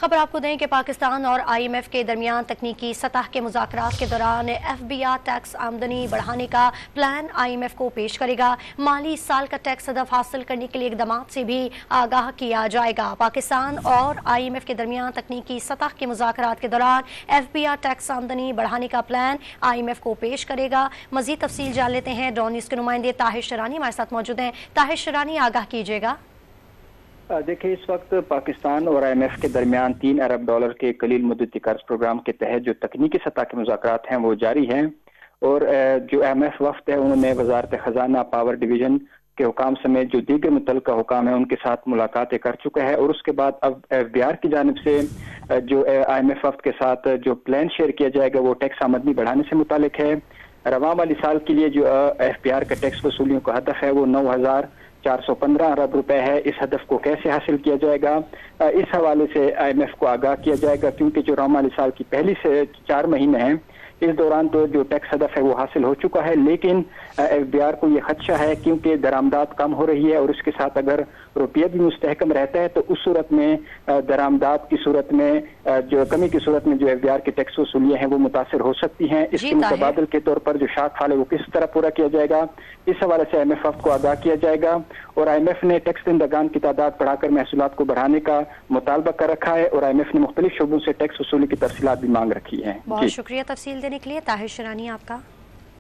खबर आपको दें कि पाकिस्तान और IMF के दरमियान तकनीकी सतह के मुज़ाकरात के दौरान FBI टैक्स आमदनी बढ़ाने का प्लान IMF को पेश करेगा। माली साल का टैक्स हदफ हासिल करने के लिए इक़दाम से भी आगाह किया जाएगा। पाकिस्तान और IMF के दरमियान तकनीकी सतह के मुज़ाकरात के दौरान FBI टैक्स आमदनी बढ़ाने का प्लान IMF को पेश करेगा। मज़ीद तफसील जान लेते हैं। डॉन न्यूज़ के नुमाइंदे ताहिर शरानी हमारे साथ मौजूद हैं। ताहिर शरानी, आगाह कीजिएगा। देखिए, इस वक्त पाकिस्तान और IMF के दरमियान $3 अरब के कलील मुद्दती कर्ज प्रोग्राम के तहत जो तकनीकी सतह के मुज़ाकरात हैं वो जारी हैं और जो IMF वफ्द है उन्होंने वजारत खजाना, पावर डिवीजन के हुकाम समेत जो दीगर मुतल्लिका हुकाम है उनके साथ मुलाकातें कर चुका है और उसके बाद अब FBR की जानिब से जो IMF वफ्द के साथ जो प्लान शेयर किया जाएगा वो टैक्स आमदनी बढ़ाने से मुतालिक है। रवां वाली साल के लिए जो FBR का टैक्स वसूलियों का हदफ है वो 9,415 अरब रुपए है। इस हदफ को कैसे हासिल किया जाएगा, इस हवाले से IMF को आगाह किया जाएगा, क्योंकि जो रवां वाली साल की पहली से 4 महीने हैं इस दौरान तो जो टैक्स हदफ है वो हासिल हो चुका है, लेकिन FBR को ये खदशा है क्योंकि दरामदात कम हो रही है और उसके साथ अगर रुपया भी मुस्तहकम रहता है तो उस सूरत में दरामदात की सूरत में जो कमी की सूरत में जो FBR के टैक्स वसूलियाँ हैं वो मुतासर हो सकती हैं। इसके मुतबादल के तौर पर जो शॉर्टफॉल है वो किस तरह पूरा किया जाएगा, इस हवाले से IMF वफ्द को आगाह किया जाएगा और IMF ने टैक्स दंदगान की तादाद बढ़ाकर महसूलात को बढ़ाने का मुतालबा कर रखा है और IMF ने मुख्तलिफ शोबों से टैक्स वसूली की तफसीलात भी मांग रखी है। बहुत शुक्रिया तफसील देने के लिए ताहिर शरानी आपका।